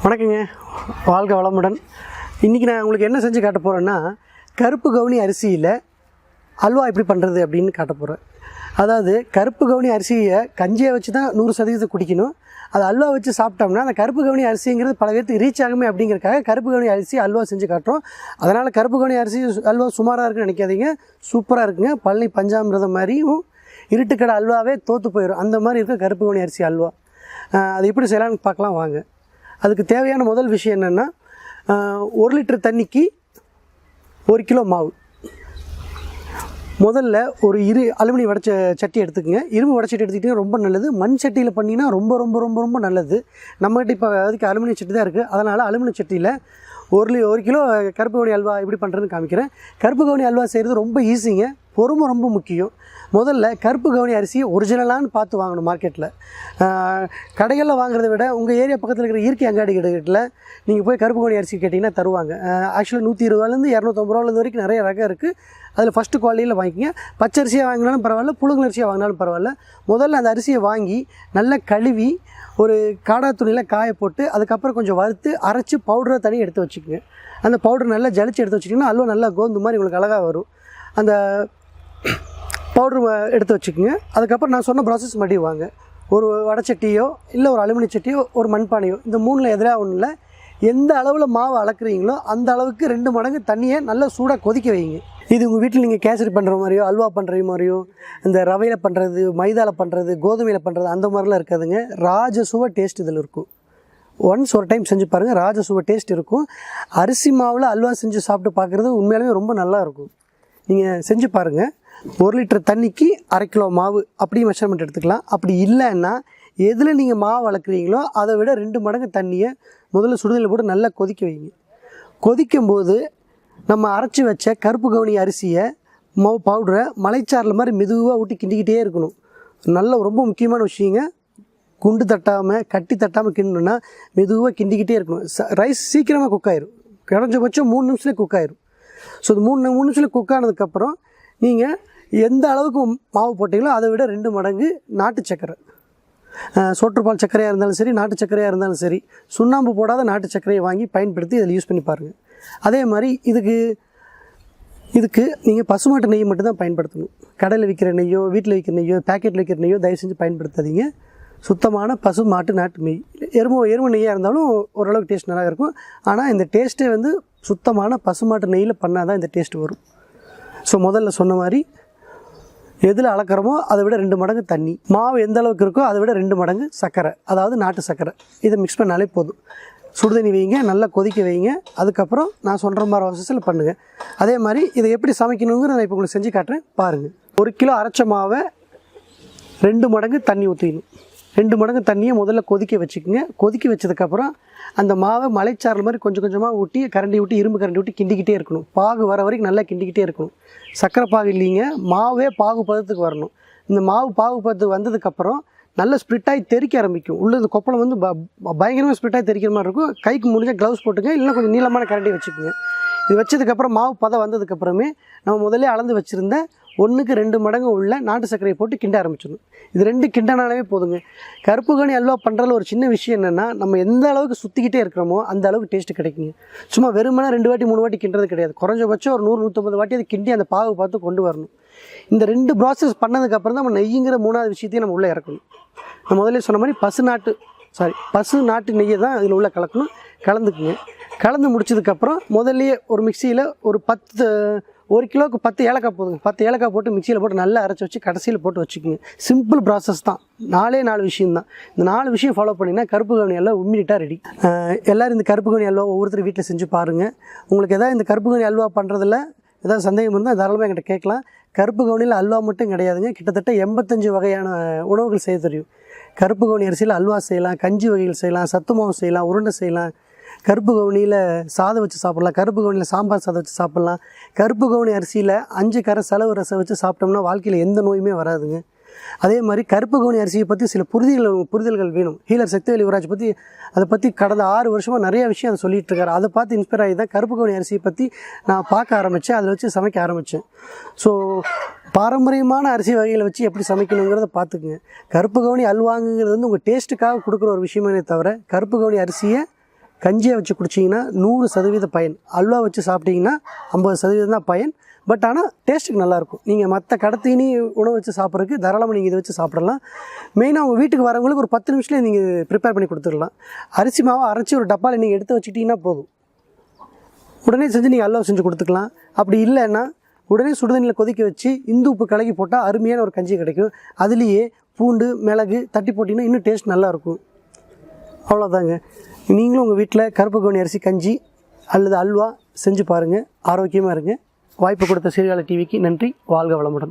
வணக்கங்க, வாழ்க வளமுடன். இன்றைக்கி நான் உங்களுக்கு என்ன செஞ்சு காட்ட போகிறேன்னா, கருப்பு கவுனி அரிசியில் அல்வா எப்படி பண்ணுறது அப்படின்னு காட்ட போகிறேன். அதாவது கருப்பு கவுனி அரிசியை கஞ்சியை வச்சு தான் 100% குடிக்கணும். அது அல்வா வச்சு சாப்பிட்டோம்னா அந்த கருப்பு கவுனி அரிசிங்கிறது பல பேருக்கு ரீச் ஆகுமே அப்படிங்கிறக்காக கருப்பு கவுனி அரிசி அல்வா செஞ்சு காட்டுறோம். அதனால் கருப்பு கவுனி அரிசி அல்வா சுமாராக இருக்குன்னு நினைக்காதீங்க, சூப்பராக இருக்குங்க. பழனி பஞ்சாமிரதம் மாதிரியும் இருட்டுக்கடை அல்வாவே தோற்று போயிடும், அந்த மாதிரி இருக்க கருப்பு கவுனி அரிசி அல்வா. அது எப்படி செய்யலான்னு பார்க்கலாம் வாங்க. அதுக்கு தேவையான முதல் விஷயம் என்னென்னா, 1 லிட்டர் தண்ணிக்கு 1 கிலோ மாவு. முதல்ல ஒரு அலுமினிய வடைச்ச சட்டி எடுத்துக்கங்க. இரும்பு வடைச்சட்டி எடுத்துக்கிட்டிங்கன்னா ரொம்ப நல்லது. மண் சட்டியில் பண்ணிங்கன்னா ரொம்ப ரொம்ப ரொம்ப ரொம்ப நல்லது. நம்மகிட்ட இப்போ அதுக்கு அலுமினிய சட்டி தான் இருக்குது. அதனால் அலுமினிய சட்டியில் 1 கிலோ கருப்பு கவுனி அல்வா எப்படி பண்ணுறதுன்னு காமிக்கிறேன். கருப்பு கவுனி அல்வா செய்கிறது ரொம்ப ஈஸிங்க, பொறுமை ரொம்ப முக்கியம். முதல்ல கருப்பு கவுனி அரிசி ஒரிஜினலான்னு பார்த்து வாங்கணும். மார்க்கெட்டில் கடைகளில் வாங்குறத விட உங்கள் ஏரியா பக்கத்தில் இருக்கிற இயற்கை அங்காடி கடைகளில் நீங்கள் போய் கருப்பு கவுனி அரிசி கேட்டிங்கன்னா தருவாங்க. ஆக்சுவலாக 120 250 வரைக்கும் நிறைய ரகம் இருக்குது. அதில் ஃபஸ்ட்டு குவாலிட்டியில் வாங்கிக்கோங்க. பச்சரிசியாக வாங்கினாலும் பரவாயில்ல, புழுங்கல் அரிசியாக வாங்கினாலும் பரவாயில்ல. முதல்ல அந்த அரிசியை வாங்கி நல்லா கழுவி ஒரு காடா துணியில் காய போட்டு அதுக்கப்புறம் கொஞ்சம் வறுத்து அரைச்சி பவுடரை தனியாக எடுத்து வச்சுக்கோங்க. அந்த பவுடர் நல்லா ஜலிச்சு எடுத்து வச்சிட்டிங்கன்னா அல்வா நல்லா கோந்து மாதிரி உங்களுக்கு அழகாக வரும். அந்த பவுட்ரு எடுத்து வச்சுக்கோங்க. அதுக்கப்புறம் நான் சொன்ன ப்ராசஸ் மறுபடியும் வாங்க. ஒரு வடைச்சட்டியோ இல்லை ஒரு அலுமினிய சட்டியோ ஒரு மண்பானையோ, இந்த 3ல் எதிராக ஒன்றும் இல்லை. எந்த அளவில் மாவு அளக்குறீங்களோ அந்த அளவுக்கு 2 மடங்கு தண்ணியை நல்லா சூடாக கொதிக்க வைங்க. இது உங்கள் வீட்டில் நீங்கள் கேசரி பண்ணுற மாதிரியோ அல்வா பண்ணுற மாதிரியோ இந்த ரவையில் பண்ணுறது, மைதாவில் பண்ணுறது, கோதுமையில் பண்ணுறது அந்த மாதிரிலாம் இருக்காதுங்க. ராஜசுவ டேஸ்ட் இதில் இருக்கும். ஒன்ஸ் ஒரு டைம் செஞ்சு பாருங்கள், ராஜசுவ டேஸ்ட் இருக்கும். அரிசி மாவில் அல்வா செஞ்சு சாப்பிட்டு பார்க்குறது உண்மையாலுமே ரொம்ப நல்லாயிருக்கும். நீங்கள் செஞ்சு பாருங்கள். 1 லிட்டர் தண்ணிக்கு 1/2 கிலோ மாவு அப்படி மெஷர்மெண்ட் எடுத்துக்கலாம். அப்படி இல்லைன்னா எதில் நீங்கள் மாவு வளர்க்குறீங்களோ அதை விட 2 மடங்கு தண்ணியை முதல்ல சுடுதண்ணில் போட்டு நல்லா கொதிக்க வைங்க. கொதிக்கும்போது நம்ம அரைச்சி வச்ச கருப்பு கவுனி அரிசியை பவுடரை மலைச்சாரில் மாதிரி மெதுவாக ஊட்டி கிண்டிக்கிட்டே இருக்கணும். நல்ல ரொம்ப முக்கியமான விஷயங்க. குண்டு தட்டாமல் கட்டி தட்டாமல் கிண்டணுன்னா மெதுவாக கிண்டிக்கிட்டே இருக்கணும். ரைஸ் சீக்கிரமாக குக் ஆயிரும். குறைஞ்சபட்சம் 3 நிமிஷத்துல குக் ஆயிரும். ஸோ இது 3 நிமிஷத்தில் குக் ஆனதுக்கப்புறம் நீங்கள் எந்த அளவுக்கு மாவு போட்டிங்களோ அதை விட 2 மடங்கு நாட்டு சர்க்கரை, சோற்றுப்பால் சர்க்கரையாக இருந்தாலும் சரி, நாட்டு சர்க்கரையாக இருந்தாலும் சரி, சுண்ணாம்பு போடாத நாட்டு சர்க்கரையை வாங்கி பயன்படுத்தி இதில் யூஸ் பண்ணி பாருங்கள். அதே மாதிரி இதுக்கு நீங்கள் பசுமாட்டு நெய் மட்டும் தான் பயன்படுத்தணும். கடையில் விற்கிற நெய்யோ வீட்டில் விற்கிற நெய்யோ பேக்கெட்டில் விற்கிற நெய்யோ தயவு செஞ்சு பயன்படுத்தாதீங்க. சுத்தமான பசு மாட்டு நாட்டு நெய், எருமை நெய்யாக இருந்தாலும் ஓரளவுக்கு டேஸ்ட் நல்லா இருக்கும். ஆனால் இந்த டேஸ்ட்டே வந்து சுத்தமான பசுமாட்டு நெய்யில் பண்ணால் தான் இந்த டேஸ்ட் வரும். ஸோ முதல்ல சொன்ன மாதிரி எதில் அளக்கிறோமோ அதை விட 2 மடங்கு தண்ணி, மாவு எந்த அளவுக்கு இருக்கோ அதை விட 2 மடங்கு சர்க்கரை, அதாவது நாட்டு சர்க்கரை. இதை மிக்ஸ் பண்ணாலே போதும். சுடுதண்ணி வைங்க, நல்லா கொதிக்க வைங்க. அதுக்கப்புறம் நான் சொல்கிற மாதிரி ப்ராசஸில் பண்ணுங்கள். அதே மாதிரி இதை எப்படி சமைக்கணுங்கிற நான் இப்போ உங்களுக்கு செஞ்சு காட்டுறேன் பாருங்கள். 1 கிலோ அரைச்ச மாவை 2 மடங்கு தண்ணி ஊற்றிக்கணும். 2 மடங்கு தண்ணியை முதல்ல கொதிக்க வச்சுக்கோங்க. கொதிக்க வச்சதுக்கப்புறம் அந்த மாவை மலைச்சாரல் மாதிரி கொஞ்சம் கொஞ்சமாக ஊட்டி இரும்பு கரண்டி ஊட்டி கிண்டிக்கிட்டே இருக்கணும். பாகு வர வரைக்கும் நல்லா கிண்டிக்கிட்டே இருக்கணும். சர்க்கரை பாகு இல்லைங்க, மாவே பாகு பதத்துக்கு வரணும். இந்த மாவு பாகு பதத்துக்கு வந்ததுக்கப்புறம் நல்லா ஸ்ப்ளிட்டாகி தெறிக்க ஆரம்பிக்கும். உள்ள இந்த கொப்பளம் வந்து பயங்கரமாக ஸ்ப்ளிட்டாகி தெறிக்கிற மாதிரி இருக்கும். கைக்கு முடிஞ்சால் க்ளவுஸ் போட்டுங்க, இல்லைன்னா கொஞ்சம் நீளமான கரண்டி வச்சுக்கோங்க. இது வச்சதுக்கப்புறம் மாவு பதம் வந்ததுக்கப்புறமே நம்ம முதல்ல அளந்து வச்சுருந்த 1க்கு 2 மடங்கு உள்ள நாட்டு சர்க்கரையை போட்டு கிண்ட ஆரம்பிச்சிடணும். இது 2 கிண்டனாலே போதுங்க. கருப்பு கவுனி அல்வா பண்ணுறதுல ஒரு சின்ன விஷயம் என்னென்னா, நம்ம எந்த அளவுக்கு சுற்றிக்கிட்டே இருக்கிறோமோ அந்த அளவுக்கு டேஸ்ட்டு கிடைக்குங்க. சும்மா வெறுமனா 2 வாட்டி 3 வாட்டி கிண்டுறது கிடையாது. குறைஞ்சபட்சம் ஒரு 100-150 வாட்டி அதை கிண்டி அந்த பாகு பார்த்து கொண்டு வரணும். இந்த 2 ப்ராசஸ் பண்ணதுக்கப்புறம் தான் நம்ம நெய்யுங்கிற 3வது விஷயத்தையும் நம்ம உள்ளே இறக்கணும். நான் முதல்ல சொன்ன மாதிரி பசு நாட்டு நெய்யை தான் இதில் உள்ள கலந்துக்குங்க. கலந்து முடிச்சதுக்கப்புறம் முதல்லையே ஒரு மிக்சியில் ஒரு 1 கிலோவுக்கு 10 ஏலக்காய் போதுங்க. 10 ஏலக்காய் போட்டு மிக்சியில் போட்டு நல்லா அரைச்சி வச்சு கடைசியில் போட்டு வச்சுக்கோங்க. சிம்பிள் ப்ராசஸ் தான். 4 விஷயம் தான். இந்த 4 விஷயம் ஃபாலோ பண்ணிங்கன்னா கருப்பு கவுனி அல்வா இம்மீடியட்டாக ரெடி. எல்லோரும் இந்த கருப்பு கவுனி அல்வா ஒவ்வொருத்தர் வீட்டில் செஞ்சு பாருங்கள். உங்களுக்கு எதாவது இந்த கருப்பு கவுனி அல்வா பண்ணுறதுல ஏதாவது சந்தேகம் இருந்தால் தாராளமாக என்கிட்ட கேட்கலாம். கருப்பு கவுனியில் அல்வா மட்டும் கிடையாதுங்க, கிட்டத்தட்ட 85 வகையான உணவுகள் செய்ய தெரியும். கருப்பு கவுனி அரிசியில் அல்வா செய்யலாம், கஞ்சி வகைகள் செய்யலாம், சத்து மாவு செய்யலாம், உருண்டை செய்யலாம். கருப்பு கவுனியில் சாதம் வச்சு சாப்பிட்லாம், கருப்பு கவுனியில் சாம்பார் சாதம் வச்சு சாப்பிட்லாம். கருப்பு கவுனி அரிசியில் 5 கரை செலவு ரசம் வச்சு சாப்பிட்டோம்னா வாழ்க்கையில் எந்த நோயுமே வராதுங்க. அதே மாதிரி கருப்பு கவுனி அரிசியை பற்றி சில புரிதல்கள் வேணும். ஹீலர் சக்திவேல் யுவராஜ் அதை பற்றி கடந்த 6 வருஷமாக நிறைய விஷயம் அதை சொல்லிகிட்டு இருக்காரு. அதை பார்த்து இன்ஸ்பயர் ஆகி தான் கருப்பு கவுனி அரிசியை பற்றி நான் பார்க்க ஆரம்பித்தேன், அதில் வச்சு சமைக்க ஆரம்பித்தேன். ஸோ பாரம்பரியமான அரிசி வகைகளை வச்சு எப்படி சமைக்கணுங்கிறத பார்த்துக்குங்க. கருப்பு கவுனி அல்வாங்கிறது வந்து உங்கள் டேஸ்ட்டுக்காக கொடுக்குற ஒரு விஷயமே தவிர கருப்பு கவுனி அரிசியை கஞ்சியை வச்சு குடிச்சிங்கன்னா 100% பயன். அல்வா வச்சு சாப்பிட்டீங்கன்னா 50% தான் பயன். பட் ஆனால் டேஸ்ட்டுக்கு நல்லாயிருக்கும். நீங்கள் மற்ற கடத்தீனி உணவு வச்சு சாப்பிட்றதுக்கு தாராளமாக நீங்கள் இதை வச்சு சாப்பிடலாம். மெயினாக உங்கள் வீட்டுக்கு வரவங்களுக்கு ஒரு 10 நிமிஷத்தில் நீங்கள் ப்ரிப்பேர் பண்ணி கொடுத்துடலாம். அரிசி மாவை அரைச்சி ஒரு டப்பாவில் நீங்கள் எடுத்து வச்சுக்கிட்டிங்கன்னா போதும். உடனே செஞ்சு நீங்கள் அல்வா செஞ்சு கொடுத்துக்கலாம். அப்படி இல்லைன்னா உடனே சுடுதண்ணியில் கொதிக்க வச்சு இந்து உப்பு கலக்கி போட்டால் அருமையான ஒரு கஞ்சி கிடைக்கும். அதுலேயே பூண்டு மிளகு தட்டி போட்டிங்கன்னா இன்னும் டேஸ்ட் நல்லாயிருக்கும். அவ்வளோதாங்க. நீங்களும் உங்கள் வீட்டில் கருப்பு கவுனி அரிசி கஞ்சி அல்லது அல்வா செஞ்சு பாருங்கள். ஆரோக்கியமாக இருங்க. வாய்ப்பு கொடுத்த சீர்காழி டிவிக்கு நன்றி. வாழ்க வளமுடன்.